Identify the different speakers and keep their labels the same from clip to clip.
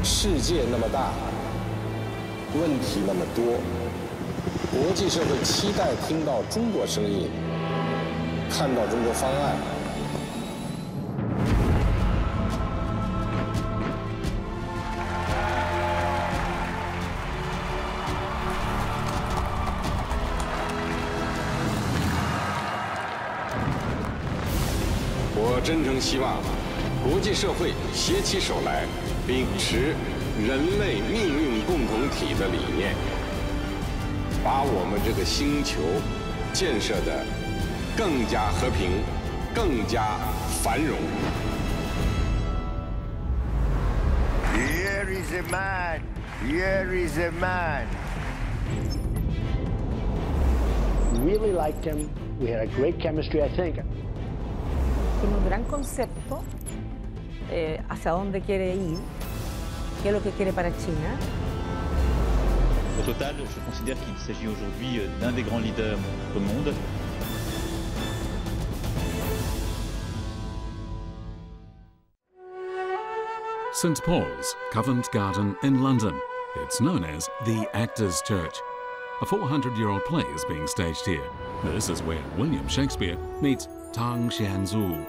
Speaker 1: 世界那么大，问题那么多，国际社会期待听到中国声音，看到中国方案。我真诚希望国际社会携起手来，秉持人类命运共同体的理念，把我们这个星球建设得更加和平，更加繁荣。
Speaker 2: Here is a man. Here is a man.
Speaker 3: Really liked him. We had a great chemistry, I think.
Speaker 4: Tiene un gran concepto hacia dónde quiere ir, qué es lo que quiere para China.
Speaker 5: Au total, je considère qu'il s'agit aujourd'hui d'un des grands leaders au monde.
Speaker 6: St Paul's, Covent Garden in London. It's known as the Actors' Church. A 400-year-old play is being staged here. This is where William Shakespeare meets Tang Xianzu.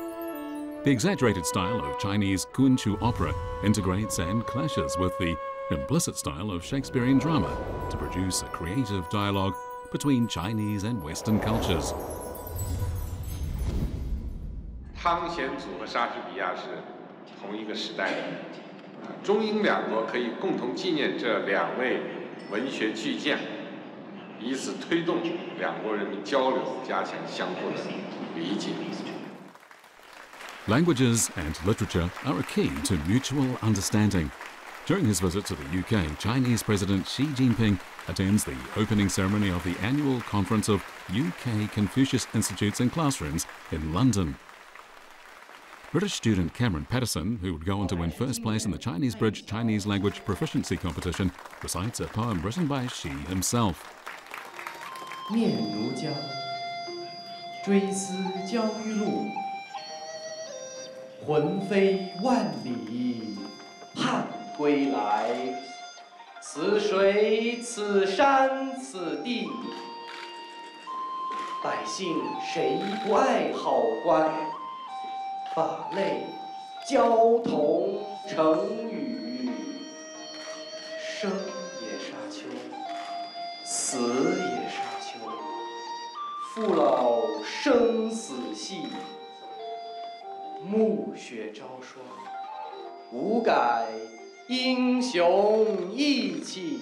Speaker 6: The exaggerated style of Chinese Kunqiu opera integrates and clashes with the implicit style of Shakespearean drama to produce a creative dialogue between Chinese and Western cultures.
Speaker 1: 汤显祖和莎士比亚是同一个时代的，中英两国可以共同纪念这两位文学巨匠，以此推动两国人民交流，加强相互的理解。
Speaker 6: Languages and literature are a key to mutual understanding. During his visit to the UK, Chinese President Xi Jinping attends the opening ceremony of the annual conference of UK Confucius Institutes and Classrooms in London. British student Cameron Patterson, who would go on to win first place in the Chinese Bridge Chinese Language Proficiency Competition, recites a poem written by Xi himself.
Speaker 7: 念如胶，追思焦裕禄。 魂飞万里盼归来，此水此山此地，百姓谁不爱好官？法类交同成语，生也沙丘，死也沙丘，父老生死系。 暮雪朝霜，无改英雄义气。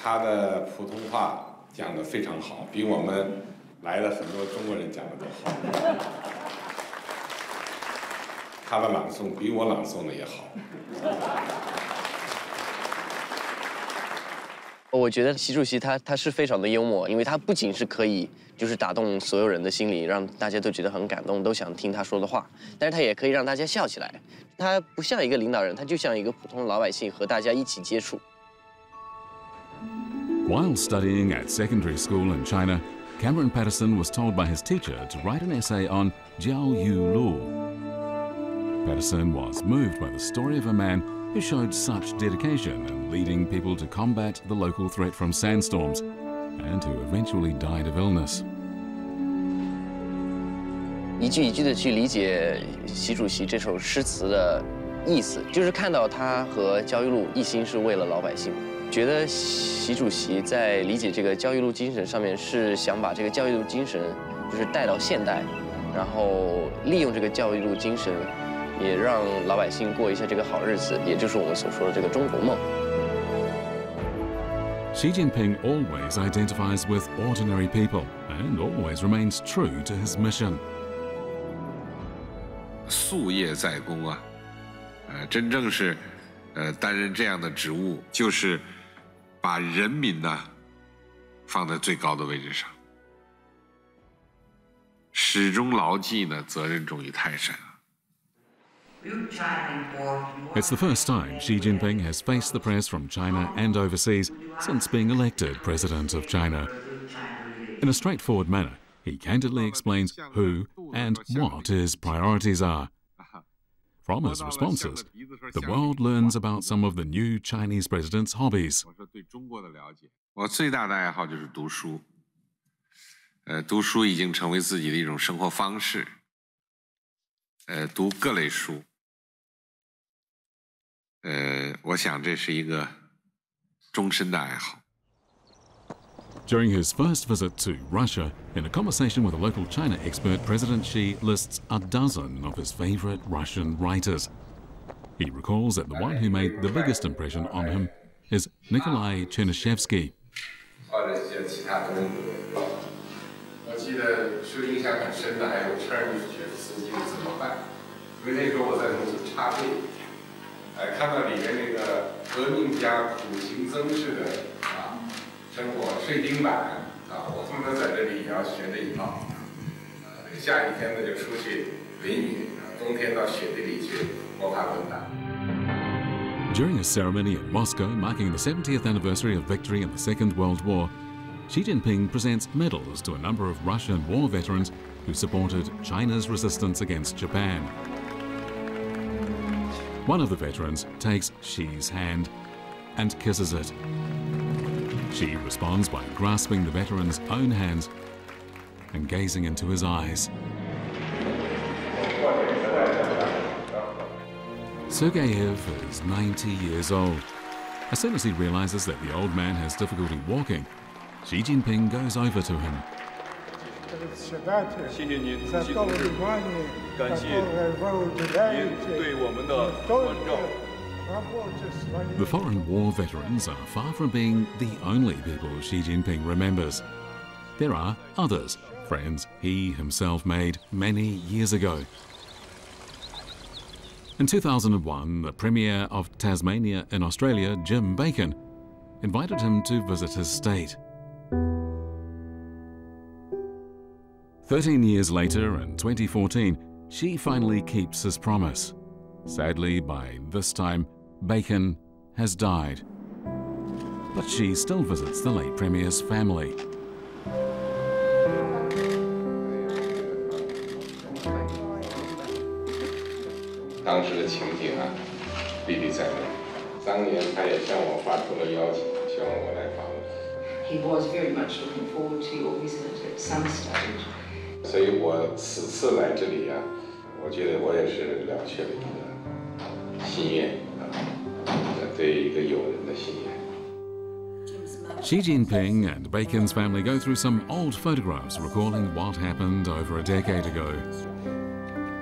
Speaker 1: 他的普通话讲得非常好，比我们来的很多中国人讲的都好。他的朗诵比我朗诵的也好。
Speaker 8: 我觉得习主席他是非常的幽默，因为他不仅是可以就是打动所有人的心里，让大家都觉得很感动，都想听他说的话，但是他也可以让大家笑起来。他不像一个领导人，他就像一个普通老百姓，和大家一起接触。
Speaker 6: While studying at secondary school in China, Cameron Patterson was told by his teacher to write an essay on Jiao Yu Lu. Patterson was moved by the story of a man who showed such dedication in leading people to combat the local threat from sandstorms, and who eventually died of illness.
Speaker 8: 一句一句的去理解习主席这首诗词的意思，就是看到他和焦裕禄一心是为了老百姓。觉得习主席在理解这个焦裕禄精神上面，是想把这个焦裕禄精神就是带到现代，然后利用这个焦裕禄精神。 也让老百姓过一下这个好日子，也就是我们所说的这个中国梦。
Speaker 6: Xi Jinping always identifies with ordinary people and always remains true to his mission.
Speaker 1: 夙业在公啊，真正是，担任这样的职务，就是把人民呢放在最高的位置上，始终牢记呢责任重于泰山。
Speaker 6: It's the first time Xi Jinping has faced the press from China and overseas since being elected President of China. In a straightforward manner, he candidly explains who and what his priorities are. From his responses, the world learns about some of the new Chinese president's hobbies.
Speaker 1: 我最大的爱好就是读书，读书已经成为自己的一种生活方式，读各类书，我想这是一个终身的爱好。
Speaker 6: During his first visit to Russia, in a conversation with a local China expert, President Xi lists a dozen of his favorite Russian writers. He recalls that the one who made the biggest impression on him is Nikolai Chernyshevsky.
Speaker 1: 或者一些其他的人格，我记得受影响很深的还有车尔尼夫杰夫斯基的《怎么办》，因为那时候我在农村插队，看到里面那个革命家苦行僧似的生活睡钉板我他妈在这里也要学这一套，下雨天呢就出去淋雨，冬天到雪地里去摸爬滚打。
Speaker 6: During a ceremony in Moscow marking the 70th anniversary of victory in the Second World War, Xi Jinping presents medals to a number of Russian war veterans who supported China's resistance against Japan. One of the veterans takes Xi's hand and kisses it. Xi responds by grasping the veteran's own hands and gazing into his eyes. Sergeyev is 90 years old. As soon as he realizes that the old man has difficulty walking, Xi Jinping goes over to him. The foreign war veterans are far from being the only people Xi Jinping remembers. There are others, friends he himself made many years ago. In 2001, the Premier of Tasmania in Australia, Jim Bacon, invited him to visit his state. 13 years later, in 2014, Xi finally keeps his promise. Sadly, by this time, Bacon has died. But Xi still visits the late Premier's family.
Speaker 1: 当时的情景历历在目。当年他也向我发出了邀请，希望我来访问。
Speaker 9: He was very much looking forward to your visit at some stage.
Speaker 1: 所以我此次来这里我觉得我也是了却了一个心愿对一个友人的心愿。
Speaker 6: Xi Jinping and Bacon's family go through some old photographs recalling what happened over a decade ago.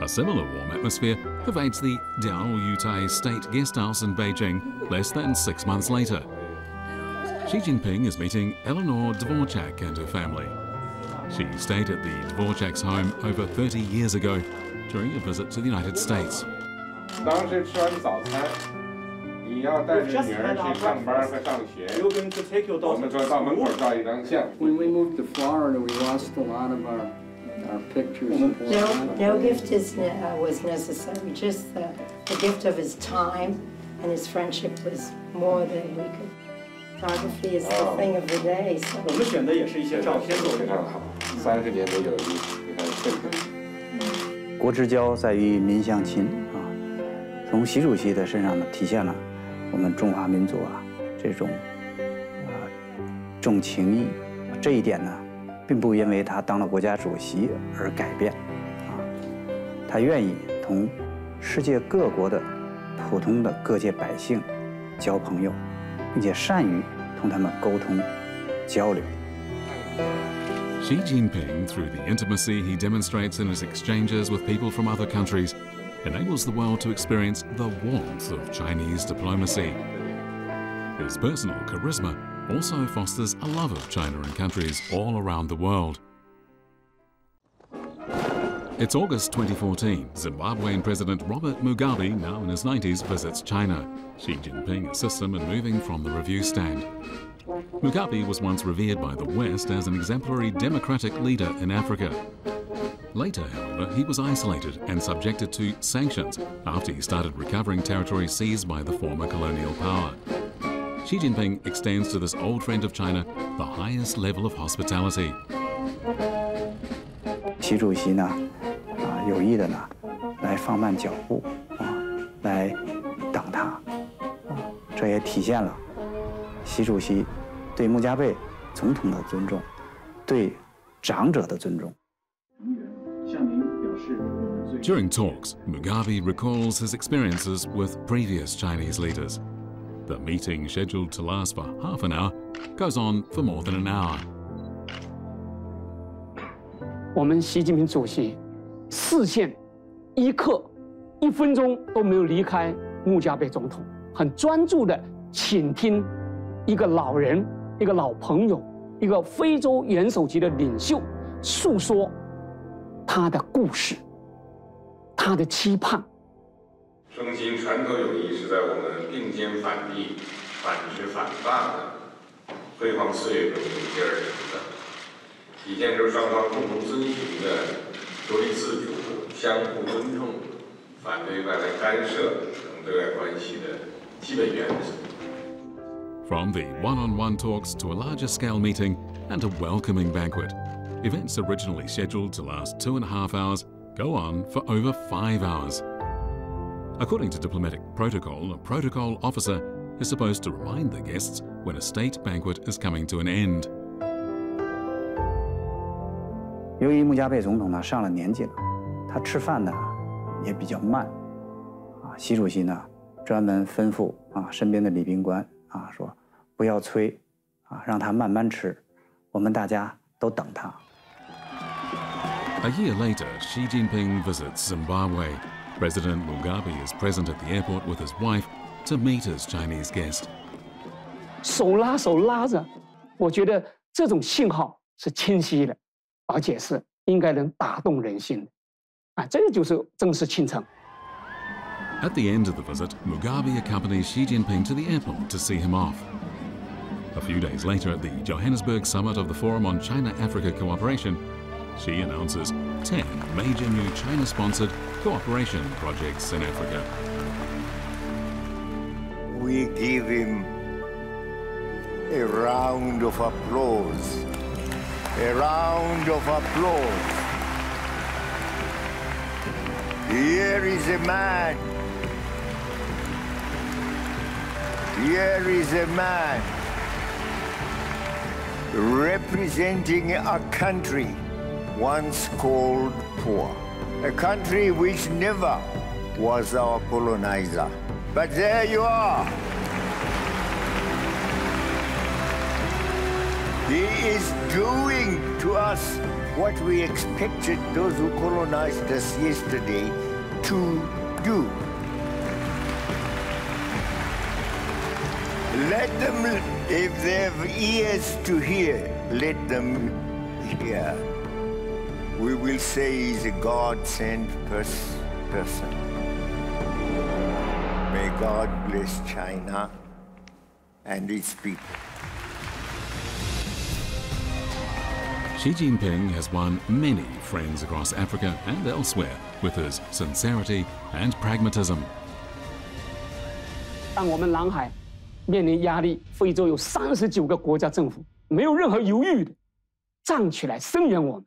Speaker 6: A similar warm atmosphere pervades the Diaoyutai State Guest House in Beijing less than 6 months later. Xi Jinping is meeting Eleanor Dvorchak and her family. She stayed at the Dvorchak's home over 30 years ago during a visit to the United States.
Speaker 1: 当时吃完早餐，你要带着女儿去上班和上学。我们说到门口照一张相。
Speaker 10: When we moved to Florida, we lost a lot of our pictures.
Speaker 9: No gift was necessary. Just the gift of his time and his friendship was more than we could. Photography is the thing of the day.
Speaker 10: 我们选的也是一些照片，
Speaker 1: 非常好，30年的友谊，你看这个。
Speaker 11: 国之交在于民相亲从习主席的身上呢，体现了我们中华民族这种重情义。这一点呢，并不因为他当了国家主席而改变他愿意同世界各国的普通的各界百姓交朋友，并且善于同他们沟通交流。
Speaker 6: Xi Jinping, through the intimacy he demonstrates in his exchanges with people from other countries, enables the world to experience the warmth of Chinese diplomacy. His personal charisma also fosters a love of China in countries all around the world. It's August 2014. Zimbabwean President Robert Mugabe, now in his 90s, visits China. Xi Jinping assists him in moving from the review stand. Mugabe was once revered by the West as an exemplary democratic leader in Africa. Later, however, he was isolated and subjected to sanctions after he started recovering territory seized by the former colonial power. Xi Jinping extends to this old friend of China the highest level of hospitality.
Speaker 11: 习主席呢，有意的呢，来放慢脚步来等他。这也体现了习主席对穆加贝总统的尊重，对长者的尊重。
Speaker 6: During talks, Mugabe recalls his experiences with previous Chinese leaders. The meeting, scheduled to last for half an hour, goes on for more than an hour.
Speaker 12: 我们习近平主席视线一刻、1分钟都没有离开穆加贝总统，很专注地倾听一个老人、一个老朋友、一个非洲元首级的领袖诉说他的故事。 他的期盼，
Speaker 1: 中新传统友谊是在我们并肩反帝、反殖反霸的辉煌岁月中凝结而成的，体现出双方共同遵循的独立自主、相互尊重、反对外来干涉等对外关系的基本原则。
Speaker 6: From the one-on-one talks to a larger-scale meeting and a welcoming banquet, events originally scheduled to last 2.5 hours. Go on for over 5 hours. According to diplomatic protocol, a protocol officer is supposed to remind the guests when a state banquet is coming to an end.
Speaker 11: 由于穆加贝总统呢上了年纪了，他吃饭呢也比较慢，习主席呢专门吩咐身边的礼宾官说不要催让他慢慢吃，我们大家都等他。
Speaker 6: A year later, Xi Jinping visits Zimbabwe. President Mugabe is present at the airport with his wife to meet his Chinese guest.
Speaker 12: 手拉手拉着，我觉得这种信号是清晰的，而且是应该能打动人心的。这个就是正式庆程。
Speaker 6: At the end of the visit, Mugabe accompanies Xi Jinping to the airport to see him off. A few days later, at the Johannesburg summit of the Forum on China-Africa Cooperation, Xi announces 10 major new China-sponsored cooperation projects in Africa.
Speaker 2: We give him a round of applause. A round of applause. Here is a man. Here is a man representing a country once called poor, a country which never was our colonizer. But there you are. He is doing to us what we expected those who colonized us yesterday to do. Let them, if they have ears to hear, let them hear. We will say he's a God-sent person. May God bless China and its people.
Speaker 6: Xi Jinping has won many friends across Africa and elsewhere with his sincerity and pragmatism.
Speaker 12: 当我们南海面临压力，非洲有39个国家政府没有任何犹豫的站起来声援我们。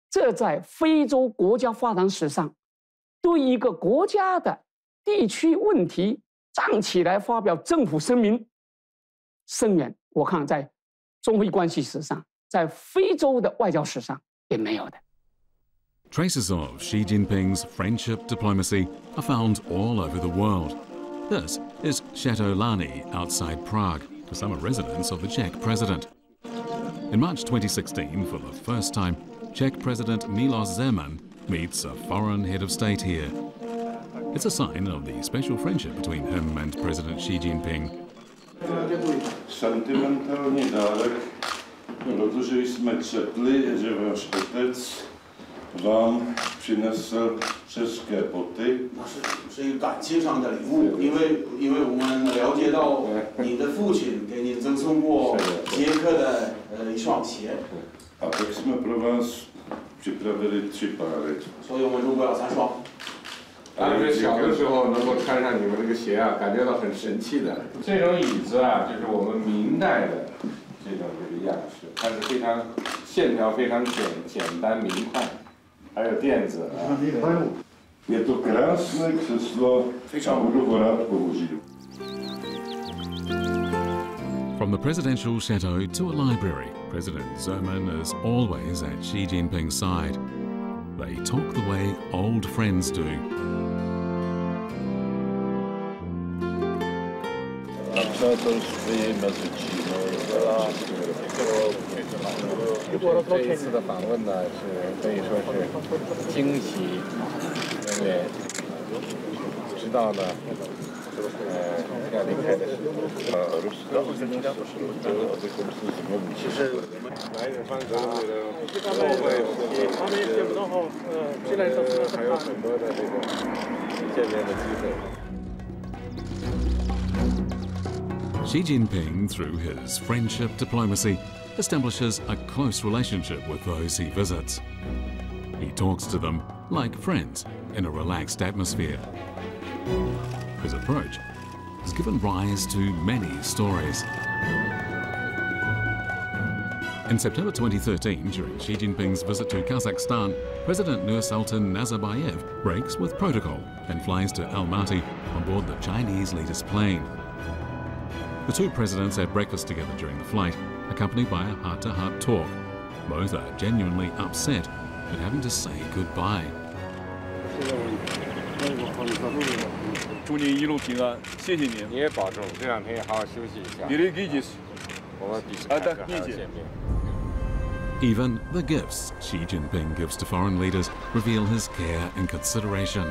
Speaker 12: 这在非洲国家发展史上，对一个国家的地区问题站起来发表政府声明声援，我看在中非关系史上，在非洲的外交史上也没有的。
Speaker 6: Traces of Xi Jinping's friendship diplomacy are found all over the world. This is Chateau Lani outside Prague, the summer residence of the Czech president. In March 2016, for the first time, Czech President Milos Zeman meets a foreign head of state here. It's a sign of the special friendship between him and President Xi Jinping.
Speaker 13: Sentimentální dárek, protože jsme četli, že váš otec vám přinesl české boty.
Speaker 14: 是一个感情上的礼物，因为我们了解到你的父亲给你赠送过捷克的一双鞋。
Speaker 13: A tak jsme pro vás připravili 3 páry.
Speaker 14: 所以我们准备了3双。
Speaker 1: 当时小的时候能够穿上你们这个鞋啊，感觉到很神气的。这种椅子啊，就是我们明代的这个样式，它是非常线条非常简单明快，还有垫子啊。
Speaker 13: Je to krásné křeslo, budu ho rád použít.
Speaker 6: From the presidential chateau to a library, President Zeman is always at Xi Jinping's side. They talk the way old friends do. Xi Jinping, through his friendship diplomacy, establishes a close relationship with those he visits. He talks to them like friends in a relaxed atmosphere. His approach has given rise to many stories. In September 2013, during Xi Jinping's visit to Kazakhstan, President Nursultan Nazarbayev breaks with protocol and flies to Almaty on board the Chinese leader's plane. The two presidents had breakfast together during the flight, accompanied by a heart-to-heart talk. Both are genuinely upset at having to say goodbye.
Speaker 15: 祝你一路平安，谢谢你。你也保重，这两天也好好休息一下。你的理解是，我们彼此还要见面。
Speaker 6: Even the gifts Xi Jinping gives to foreign leaders reveal his care and consideration.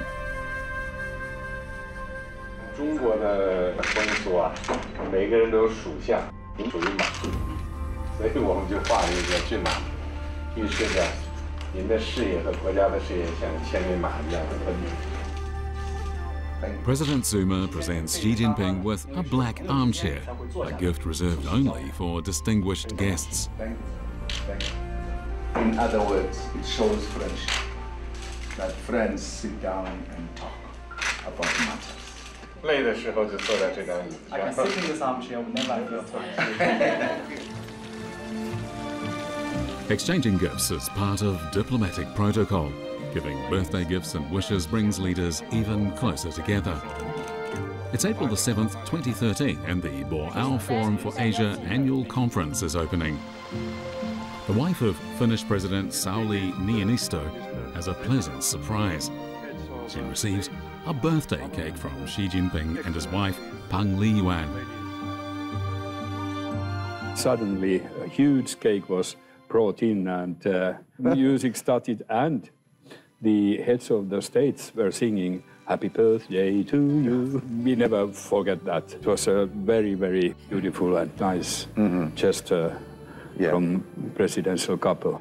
Speaker 15: 中国的风俗啊，每个人都有属相，您属于马，所以我们就画了一个骏马，预示着您的事业和国家的事业像千里马一样的奔腾。
Speaker 6: President Zuma presents Xi Jinping with a black armchair, a gift reserved only for distinguished guests.
Speaker 16: In other words, it shows friendship, that friends sit down and talk about matters.
Speaker 15: 累的时候就坐在这张椅子上。
Speaker 16: I can sit in this armchair whenever I feel tired.
Speaker 6: Exchanging gifts is part of diplomatic protocol. Giving birthday gifts and wishes brings leaders even closer together. It's April the 7th, 2013, and the Boao Forum for Asia annual conference is opening. The wife of Finnish President Sauli Niinisto has a pleasant surprise. She receives a birthday cake from Xi Jinping and his wife, Pang Liyuan.
Speaker 17: Suddenly, a huge cake was brought in and music started, and the heads of the states were singing "Happy Birthday to you." We never forget that. It was a very, very beautiful and nice gesture from presidential couple.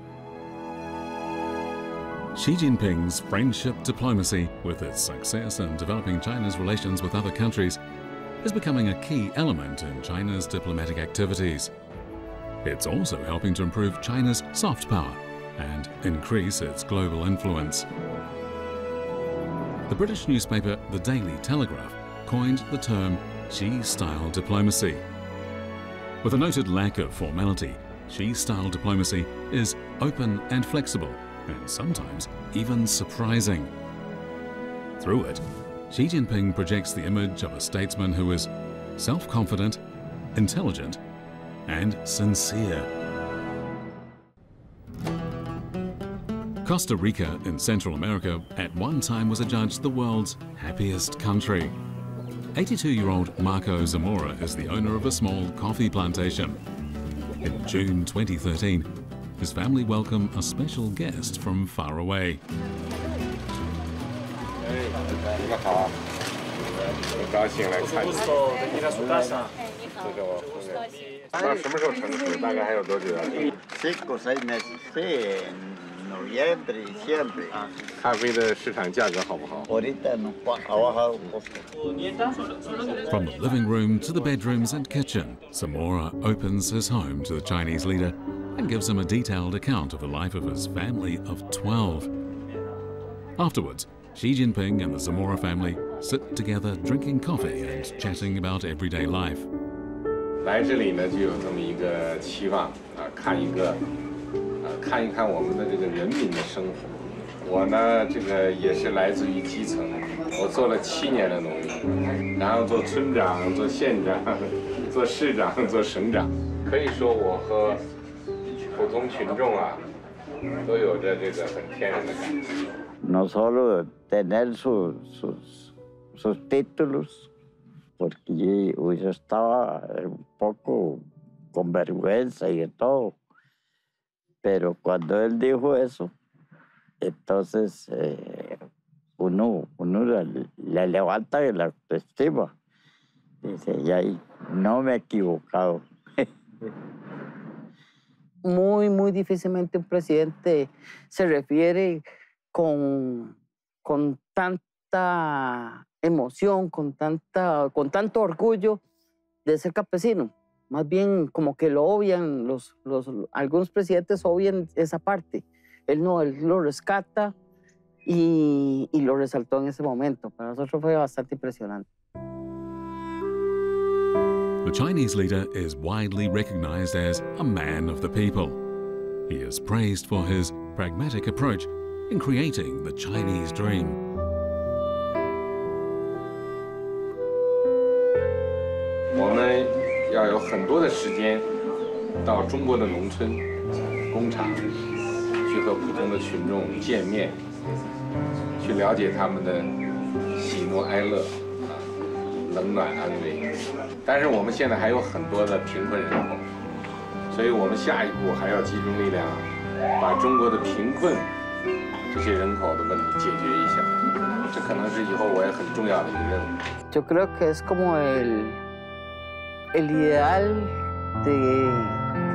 Speaker 6: Xi Jinping's friendship diplomacy, with its success in developing China's relations with other countries, is becoming a key element in China's diplomatic activities. It's also helping to improve China's soft power and increase its global influence. The British newspaper The Daily Telegraph coined the term Xi-style diplomacy. With a noted lack of formality, Xi-style diplomacy is open and flexible, and sometimes even surprising. Through it, Xi Jinping projects the image of a statesman who is self-confident, intelligent, and sincere. Costa Rica in Central America at one time was adjudged the world's happiest country. 82-year-old Marco Zamora is the owner of a small coffee plantation. In June 2013, his family welcomed a special guest from far away.
Speaker 15: 你们好，很高兴来看你。这是我夫人。那什么时候成熟？大概还有多久啊？
Speaker 2: 5 o 6 meses. Sí, en noviembre, diciembre.
Speaker 15: 咖啡的市场价格好不好？
Speaker 2: Ahorita no ha bajado un poco.
Speaker 6: From the living room to the bedrooms and kitchen, Zamora opens his home to the Chinese leader and gives him a detailed account of the life of his family of 12. Afterwards, Xi Jinping and the Zamora family sit together drinking coffee and chatting about everyday life.
Speaker 15: 来这里呢，就有这么一个期望啊，看一看我们的这个人民的生活，我呢，这个也是来自于基层，我做了7年的农民，然后做村长、做县长、做市长、做省长。可以说我和普通群众啊，都有着这个很天然的感觉。
Speaker 2: No solo tener sus títulos, porque yo estaba un poco con vergüenza y de todo, pero cuando él dijo eso, entonces uno le levanta la autoestima. Dice, y ahí no me he equivocado.
Speaker 18: Muy difícilmente un presidente se refiere con tanta emoción, con tanto orgullo de ser campesino. Más bien como que lo obvian, algunos presidentes obvian esa parte. Él no, él lo rescata y lo resaltó en ese momento. Para nosotros fue bastante impresionante.
Speaker 6: The Chinese leader is widely recognized as a man of the people. He is praised for his pragmatic approach in creating the Chinese dream.
Speaker 15: We 要有很多的时间到中国的农村、工厂去和普通的群众见面，去了解他们的喜怒哀乐、冷暖安危。但是我们现在还有很多的贫困人口，所以我们下一步还要集中力量，把中国的贫困这些人口的问题解决一下。这可能是以后我也很重要的一个任务。
Speaker 18: Yo creo que es como el ideal que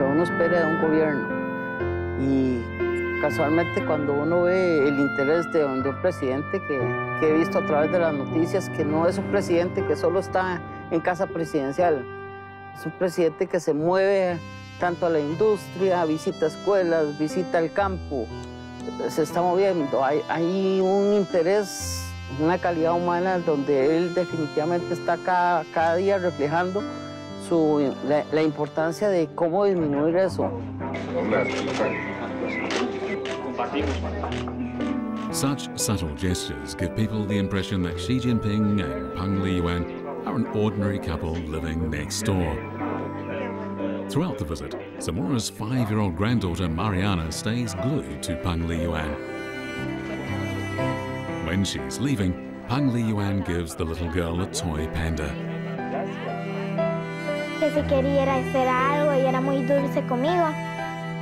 Speaker 18: uno espera de un gobierno. Y casualmente cuando uno ve el interés de un presidente que he visto a través de las noticias, que no es un presidente que solo está en casa presidencial, es un presidente que se mueve tanto a la industria, visita escuelas, visita el campo, se está moviendo. Hay un interés, una calidad humana donde él definitivamente está cada día reflejando la importancia de cómo disminuir eso.
Speaker 6: Such subtle gestures give people the impression that Xi Jinping and Peng Liyuan are an ordinary couple living next door. Throughout the visit, Zamora's 5-year-old granddaughter Mariana stays glued to Peng Liyuan. When she's leaving, Peng Liyuan gives the little girl a toy panda.
Speaker 19: Que si quería hacer algo y era muy dulce conmigo.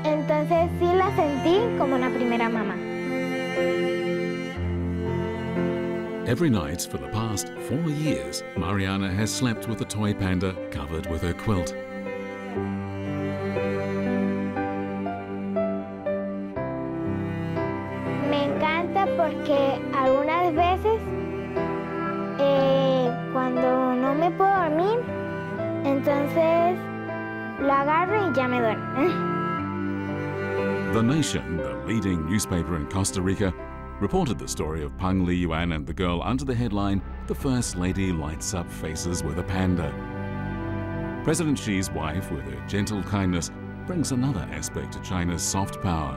Speaker 19: Entonces sí la sentí como una primera mamá.
Speaker 6: Every night for the past 4 years, Mariana has slept with the toy panda covered with her quilt.
Speaker 19: Me encanta porque algunas veces cuando no me puedo dormir, entonces lo agarro y ya me duermo.
Speaker 6: The Nation, the leading newspaper in Costa Rica, reported the story of Peng Liyuan and the girl under the headline, "The First Lady Lights Up Faces with a Panda." President Xi's wife, with her gentle kindness, brings another aspect to China's soft power.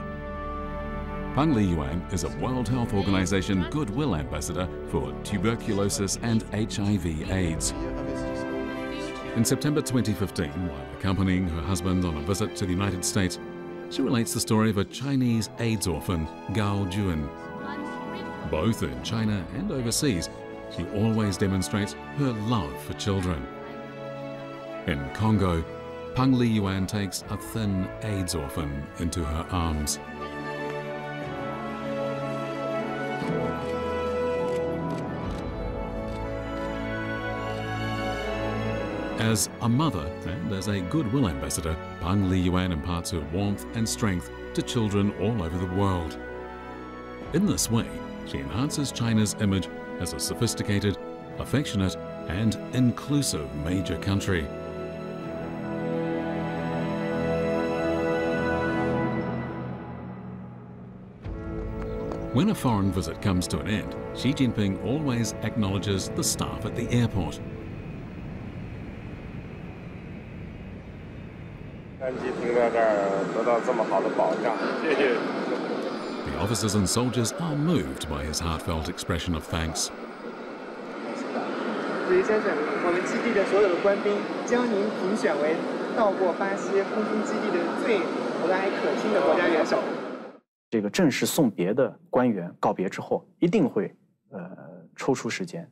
Speaker 6: Peng Liyuan is a World Health Organization Goodwill Ambassador for tuberculosis and HIV/AIDS. In September 2015, while accompanying her husband on a visit to the United States, she relates the story of a Chinese AIDS orphan, Gao Juan. Both in China and overseas, she always demonstrates her love for children. In Congo, Peng Liyuan takes a thin AIDS orphan into her arms. As a mother and as a Goodwill Ambassador, Peng Liyuan imparts her warmth and strength to children all over the world. In this way, she enhances China's image as a sophisticated, affectionate, and inclusive major country. When a foreign visit comes to an end, Xi Jinping always acknowledges the staff at the airport. The officers and soldiers are moved by his heartfelt expression of thanks.
Speaker 20: 主席先生，我们基地的所有的官兵将您评选为到过巴西空军基地的最和蔼可亲的国家元首。
Speaker 21: 这个正式送别的官员告别之后，一定会抽出时间，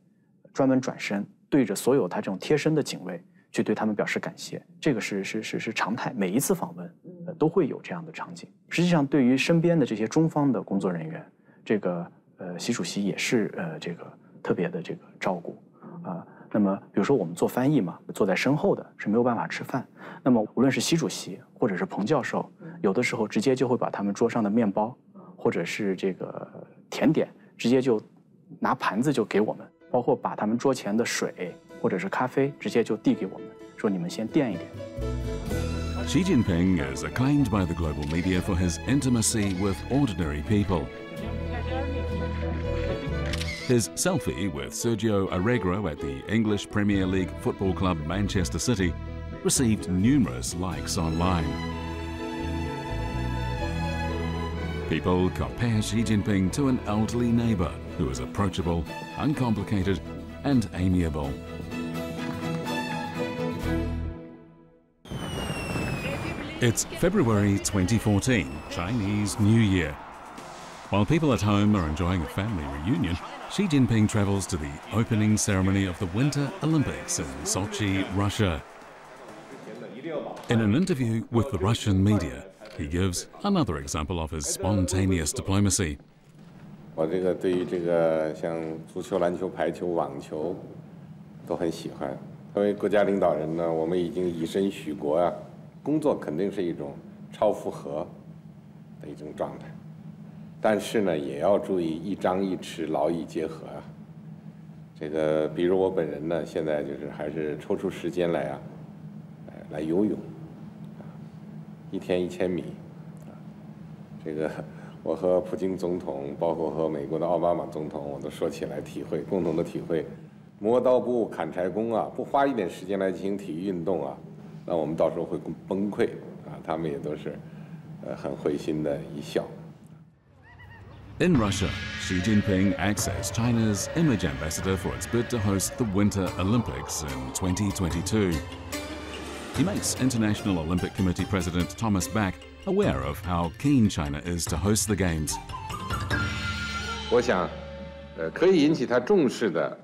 Speaker 21: 专门转身对着所有他这种贴身的警卫去对他们表示感谢。这个是常态，每一次访问都会有这样的场景。实际上，对于身边的这些中方的工作人员，这个习主席也是这个特别的这个照顾啊。那么，比如说我们做翻译嘛，坐在身后的是没有办法吃饭。那么，无论是习主席或者是彭教授，有的时候直接就会把他们桌上的面包，或者是这个甜点，直接就拿盘子就给我们，包括把他们桌前的水或者是咖啡直接就递给我们，说你们先垫一点。
Speaker 6: Xi Jinping is acclaimed by the global media for his intimacy with ordinary people. His selfie with Sergio Aguero at the English Premier League football club Manchester City received numerous likes online. People compare Xi Jinping to an elderly neighbour who is approachable, uncomplicated, and amiable. It's February 2014, Chinese New Year. While people at home are enjoying a family reunion, Xi Jinping travels to the opening ceremony of the Winter Olympics in Sochi, Russia. In an interview with the Russian media, he gives another example of his spontaneous diplomacy.
Speaker 15: 我这个对于这个像足球、篮球、排球、网球都很喜欢。作为国家领导人呢，我们已经以身许国啊，工作肯定是一种超负荷的一种状态。但是呢，也要注意一张一弛，劳逸结合啊。这个，比如我本人呢，现在就是还是抽出时间来啊，来游泳，一天1000米，这个我和普京总统，包括和美国的奥巴马总统，我都说起来体会，共同的体会，磨刀不误砍柴工啊，不花一点时间来进行体育运动啊，那我们到时候会崩溃啊。他们也都是，很会心的一笑。
Speaker 6: In Russia, Xi Jinping acts as China's image ambassador for its bid to host the Winter Olympics in 2022. He makes International Olympic Committee President Thomas Bach aware of how keen China is to host the Games.
Speaker 15: 我想，可以引起他重视的，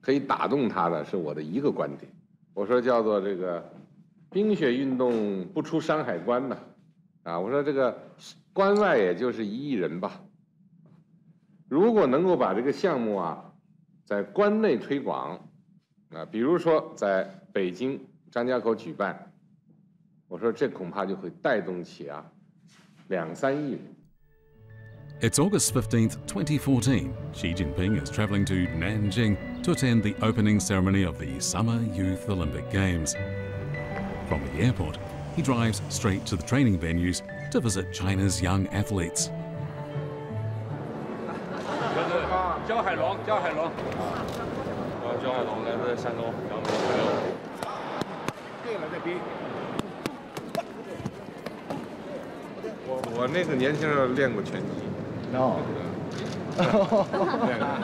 Speaker 15: 可以打动他的是我的一个观点。我说叫做这个冰雪运动不出山海关呢，啊，我说这个关外也就是1亿人吧。 如果能够把这个项目啊，在关内推广，啊，比如说在北京张家口举办，我说这恐怕就会带动起啊2、3亿人。
Speaker 6: It's August 15th, 2014. Xi Jinping is travelling to Nanjing to attend the opening ceremony of the Summer Youth Olympic Games. From the airport, he drives straight to the training venues to visit China's young athletes.
Speaker 22: 焦海龙，焦海龙，焦海龙来自山东阳明56。对了，这逼。
Speaker 15: 我那个年轻时候练过拳击。
Speaker 21: 哦。
Speaker 15: 练过，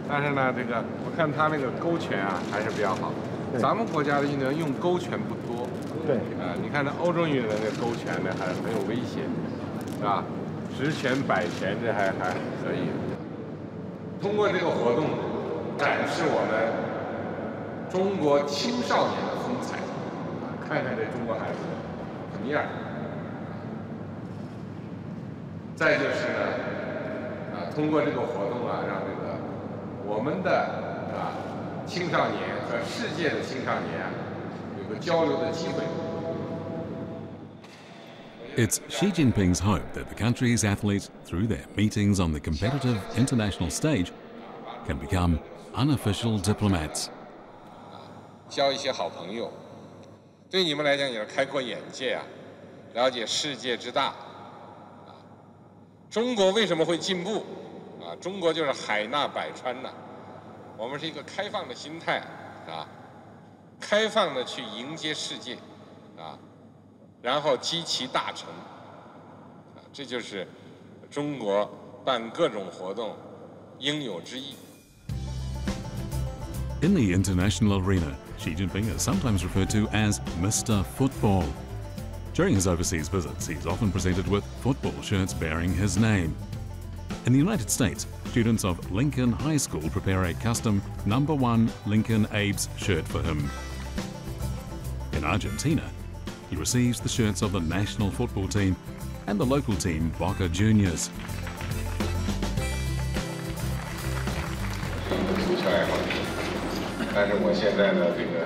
Speaker 15: 但是呢，这个我看他那个勾拳啊还是比较好。咱们国家的运动员用勾拳不多。对。你看那欧洲运动员那勾拳呢还很有威胁，是吧？直拳、摆拳这还可以。 通过这个活动，展示我们中国青少年的风采，看看这中国孩子什么样。再就是呢，通过这个活动啊，让这个我们的青少年和世界的青少年啊有个交流的机会。
Speaker 6: It's Xi Jinping's hope that the country's athletes, through their meetings on the competitive international stage, can become unofficial diplomats.
Speaker 15: 交一些好朋友，对你们来讲也是开阔眼界啊，了解世界之大。中国为什么会进步？中国就是海纳百川呐，我们是一个开放的心态开放的去迎接世界然后积其大成这就是中国办各种活动应有之义。
Speaker 6: In the international arena, Xi Jinping is sometimes referred to as Mr. Football. During his overseas visits, he's often presented with football shirts bearing his name. In the United States, students of Lincoln High School prepare a custom #1 Lincoln Abe's shirt for him. In Argentina, he receives the shirts of the national football team and the local team Boca Juniors.
Speaker 15: 足球爱好者，但是我现在呢，这个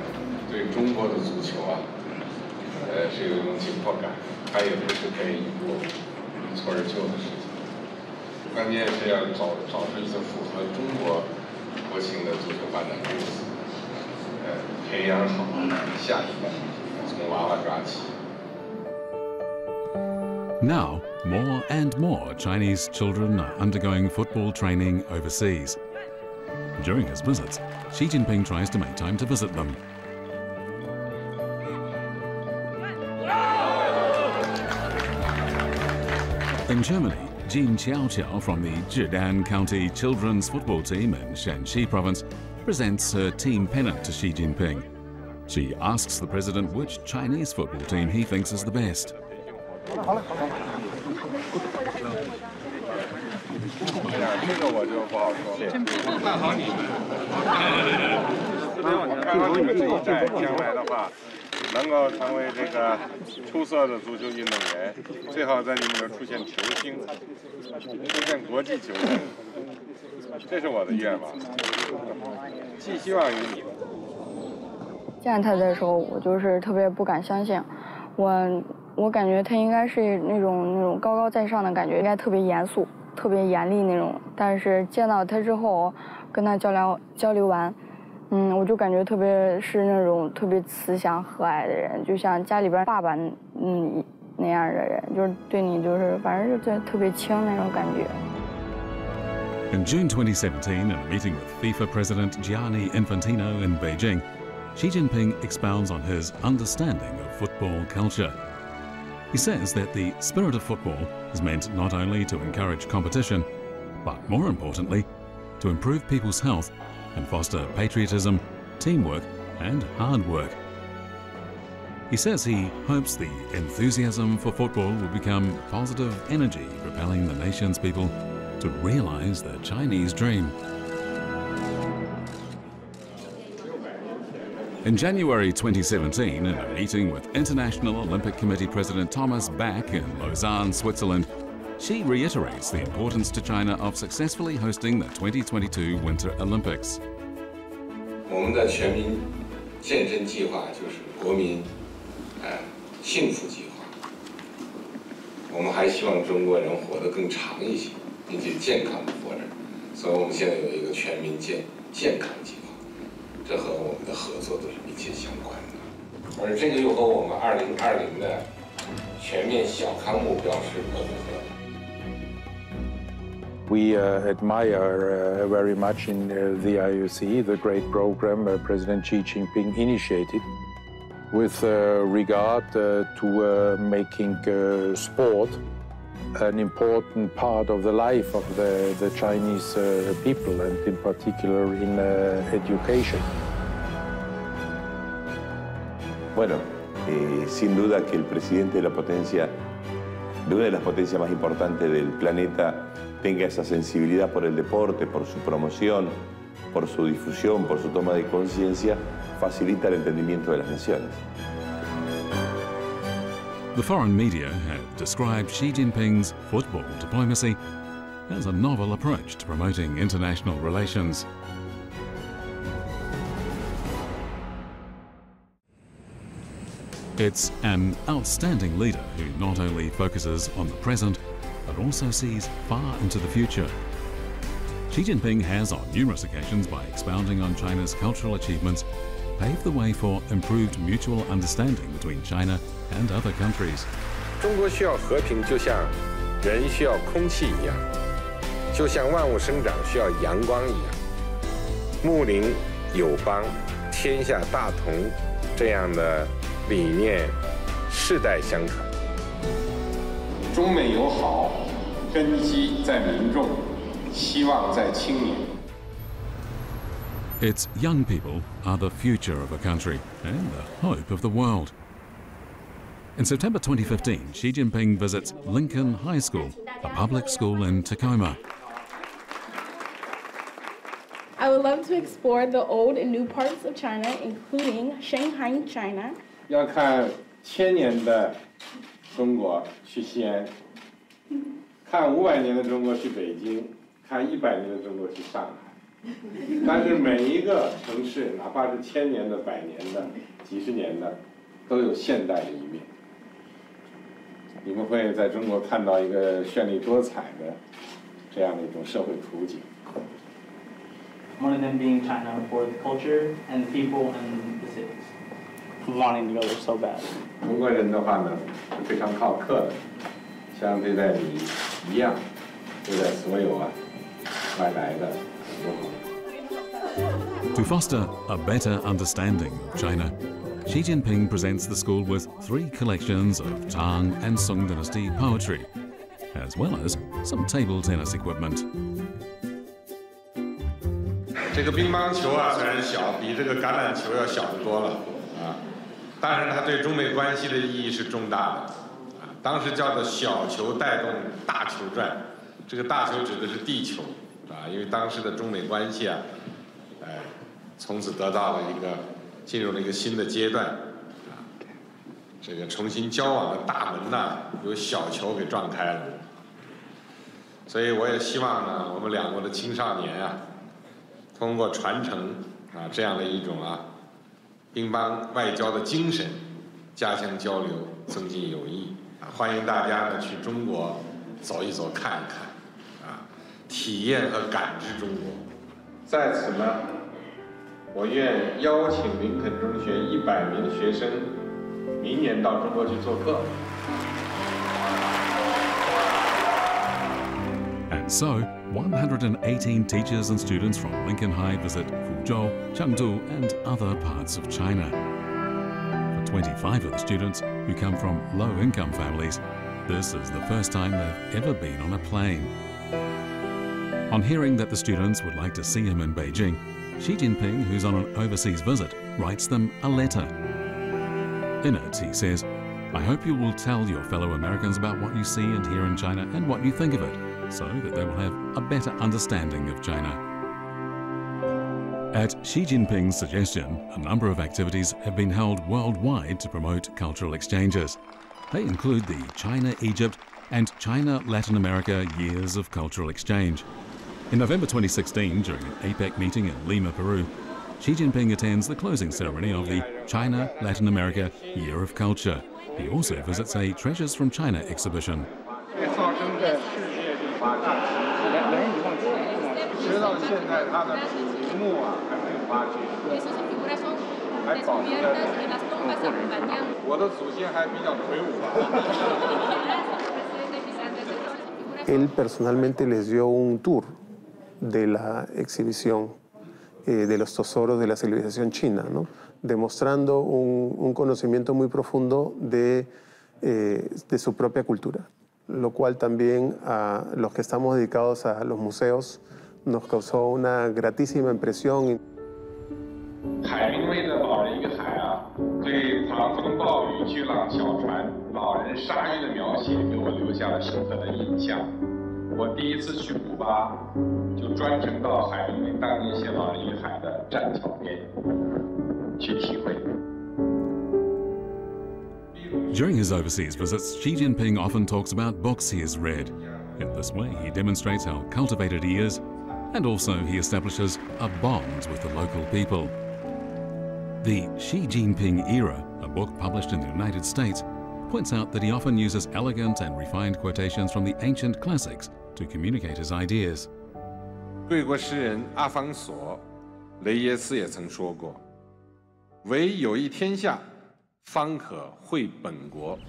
Speaker 15: 对中国的足球啊，是有一种紧迫感，它也不是可以一蹴而就的事情。关键是要找出一个符合中国国情的足球发展公司，培养好下一代，从娃娃抓起。
Speaker 6: Now, more and more Chinese children are undergoing football training overseas. During his visits, Xi Jinping tries to make time to visit them. In Germany, Jin Qiaoqiao from the Zhedan County children's football team in Shanxi province presents her team pennant to Xi Jinping. She asks the president which Chinese football team he thinks is the best.
Speaker 15: 这个我就不好说了。看好你们，看好你们这一代，将来的话，能够成为这个出色的足球运动员，最好在你们这儿出现球星，出现国际球星，这是我的愿望，寄希望于你们。
Speaker 3: 见他的时候，我就是特别不敢相信，我感觉他应该是那种高高在上的感觉，应该特别严肃。 特别严厉那种，但是见到他之后，跟他交流完，我就感觉特别是那种特别慈祥和蔼的人，就像家里边爸爸那样的人，就是对你就是反正就特别亲那种感觉。
Speaker 6: In June 2017, in a meeting with FIFA President Gianni Infantino in Beijing, Xi Jinping expounds on his understanding of football culture. He says that the spirit of football is meant not only to encourage competition, but more importantly, to improve people's health and foster patriotism, teamwork, and hard work. He says he hopes the enthusiasm for football will become positive energy propelling the nation's people to realize the Chinese dream. In January 2017, in a meeting with International Olympic Committee President Thomas Bach in Lausanne, Switzerland, Xi reiterates the importance to China of successfully hosting the 2022 Winter Olympics.
Speaker 15: 我们的全民健身计划就是国民幸福计划。我们还希望中国人活得更长一些，并且健康的活着，所以我们现在有一个全民健康计划。 这和我们的合作都是密切相关的，而这个又和我们2020的全面小康目标是吻合的。
Speaker 4: We admire very much in the IOC the great program President Xi Jinping initiated with regard to making sport an important part of the life of the Chinese people, and in particular in education.
Speaker 23: Bueno, sin duda que el presidente de la potencia, de una de las potencias más importantes del planeta, tenga esa sensibilidad por el deporte, por su promoción, por su difusión, por su toma de conciencia, facilita el entendimiento de las naciones.
Speaker 6: The foreign media have described Xi Jinping's football diplomacy as a novel approach to promoting international relations. It's an outstanding leader who not only focuses on the present, but also sees far into the future. Xi Jinping has, on numerous occasions, by expounding on China's cultural achievements, paved the way for improved mutual understanding between China and other countries.
Speaker 15: 中国需要和平，就像人需要空气一样，就像万物生长需要阳光一样。睦邻友邦，天下大同，这样的理念世代相传。中美友好，根基在民众。
Speaker 1: 希望在青年。
Speaker 6: Its young people are the future of a country and the hope of the world. In September 2015, Xi Jinping visits Lincoln High School, a public school in Tacoma.
Speaker 5: I would love to explore the old and new parts of China, including Shanghai, China.
Speaker 15: 要看1000年的中国去西安，看500年的中国去北京，看100年的中国去上海。但是每一个城市，哪怕是1000年的、100年的、几十年的，都有现代的一面。你们会在中国看到一个绚丽多彩的这样的一种社会图景。
Speaker 20: One of them being China for the culture and the people and the cities. Wanting to go there so bad.
Speaker 15: 中国人的话呢，是非常好客的，像对待你一样，对待所有外来的都好。
Speaker 6: To foster a better understanding of China, Xi Jinping presents the school with 3 collections of Tang and Song Dynasty poetry, as well as some table tennis equipment.
Speaker 15: 这个乒乓球啊，虽然小，比这个橄榄球要小得多了啊，但是它对中美关系的意义是重大的啊。当时叫做小球带动大球转，这个大球指的是地球啊，因为当时的中美关系啊，从此得到了进入了一个新的阶段啊，这个重新交往的大门呐，由小球给撞开了。所以我也希望呢，我们两国的青少年啊。 通过传承这样的一种乒乓外交的精神，加强交流，增进友谊欢迎大家呢去中国走一走、看一看体验和感知中国。在此呢，我愿邀请林肯中学100名学生明年到中国去做客。
Speaker 6: And so, 118 teachers and students from Lincoln High visit Fuzhou, Chengdu and other parts of China. For 25 of the students who come from low-income families, this is the first time they've ever been on a plane. On hearing that the students would like to see him in Beijing, Xi Jinping, who's on an overseas visit, writes them a letter. In it, he says, "I hope you will tell your fellow Americans about what you see and hear in China and what you think of it, so that they will have a better understanding of China." At Xi Jinping's suggestion, a number of activities have been held worldwide to promote cultural exchanges. They include the China-Egypt and China-Latin America Years of Cultural Exchange. In November 2016, during an APEC meeting in Lima, Peru, Xi Jinping attends the closing ceremony of the China-Latin America Year of Culture. He also visits a Treasures from China exhibition.
Speaker 15: 直到现在，它的屏幕还没有发掘，还保持着我的祖先还比较魁梧吧。
Speaker 7: Él personalmente les dio un tour de la exhibición de los tesoros de la civilización china, ¿no? Demostrando un conocimiento muy profundo de su propia cultura, lo cual también a los que estamos dedicados a los museos nos causó una gratísima impresión.
Speaker 15: 海明威的《老人与海》对狂风暴雨、巨浪小船、老人鲨鱼的描写给我留下了深刻的印象。我第一次去古巴，就专程到海明威当年写《老人与海》的栈桥边去体会。
Speaker 6: During his overseas visits, Xi Jinping often talks about books he has read. In this way, he demonstrates how cultivated he is, and also he establishes a bond with the local people. The Xi Jinping Era, a book published in the United States, points out that he often uses elegant and refined quotations from the ancient classics to communicate his ideas.
Speaker 15: 贵国诗人阿方索·雷耶斯也曾说过：“唯有一天下，方可绘本国。”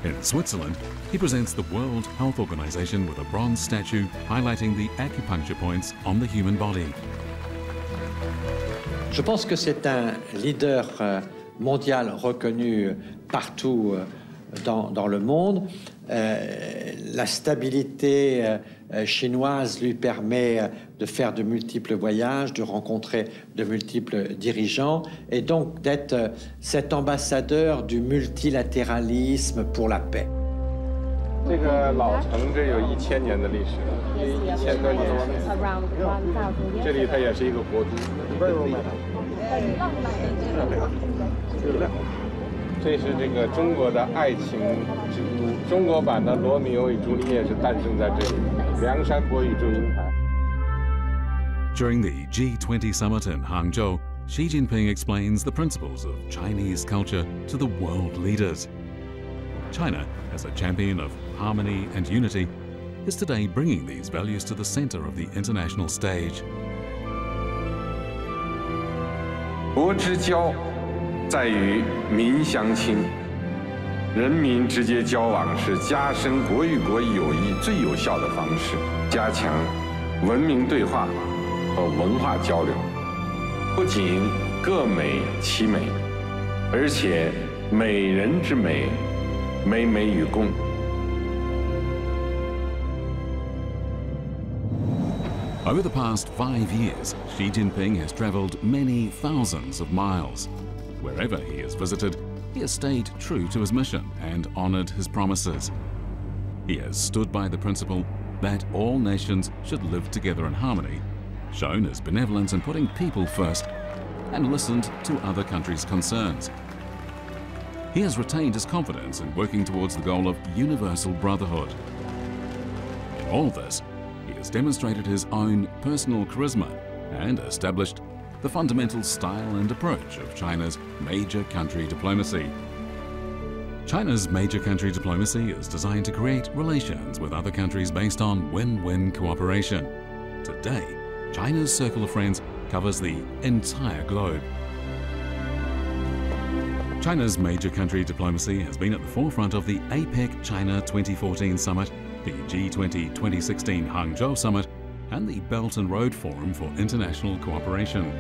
Speaker 6: In Switzerland, he presents the World Health Organization with a bronze statue highlighting the acupuncture points on the human body.
Speaker 8: Je pense que c'est un leader mondial reconnu partout dans le monde. la stabilité chinoise lui permet de faire de multiples voyages, de rencontrer de multiples dirigeants, et donc d'être cet ambassadeur du multilatéralisme pour la paix.
Speaker 15: 这个老城这有1000年的历史，1000多年。这里它也是一个国都。这是这个中国的爱情之都，中国版的《罗密欧与朱丽叶》是诞生在这里，梁山伯与祝英台。
Speaker 6: During the G20 summit in Hangzhou, Xi Jinping explains the principles of Chinese culture to the world leaders. China, as a champion of harmony and unity, is today bringing these values to the center of the international stage.
Speaker 1: 国之交在于民相亲，人民直接交往是加深国与国友谊最有效的方式，加强文明对话和文化交流，不仅各美其美，而且美人之美，美美与共。
Speaker 6: Over the past 5 years, Xi Jinping has traveled many thousands of miles. Wherever he has visited, he has stayed true to his mission and honored his promises. He has stood by the principle that all nations should live together in harmony, shown his benevolence in putting people first, and listened to other countries' concerns. He has retained his confidence in working towards the goal of universal brotherhood. In all this, he has demonstrated his own personal charisma and established the fundamental style and approach of China's major country diplomacy. China's major country diplomacy is designed to create relations with other countries based on win-win cooperation. Today, China's circle of friends covers the entire globe. China's major country diplomacy has been at the forefront of the APEC China 2014 Summit, the G20 2016 Hangzhou Summit, and the Belt and Road Forum for International Cooperation.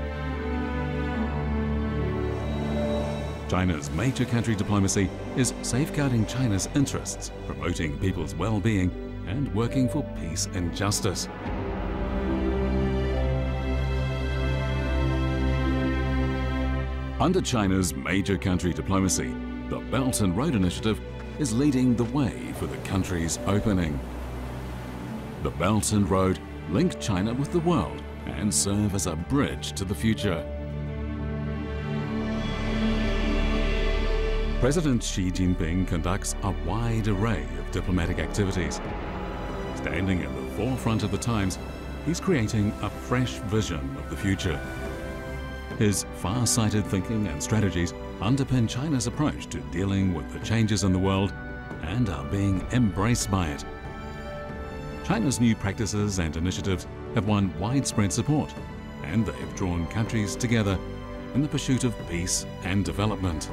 Speaker 6: China's major country diplomacy is safeguarding China's interests, promoting people's well-being, and working for peace and justice. Under China's major country diplomacy, the Belt and Road Initiative is leading the way for the country's opening. The Belt and Road link China with the world and serve as a bridge to the future. President Xi Jinping conducts a wide array of diplomatic activities. Standing at the forefront of the times, he's creating a fresh vision of the future. His far-sighted thinking and strategies underpin China's approach to dealing with the changes in the world and are being embraced by it. China's new practices and initiatives have won widespread support, and they have drawn countries together in the pursuit of peace and development.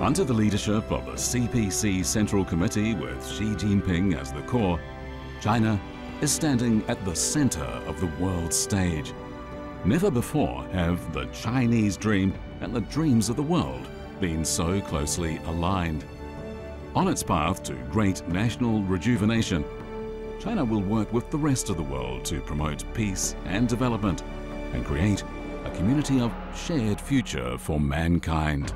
Speaker 6: Under the leadership of the CPC Central Committee with Xi Jinping as the core, China is standing at the center of the world stage. Never before have the Chinese dream and the dreams of the world been so closely aligned. On its path to great national rejuvenation, China will work with the rest of the world to promote peace and development and create a community of shared future for mankind.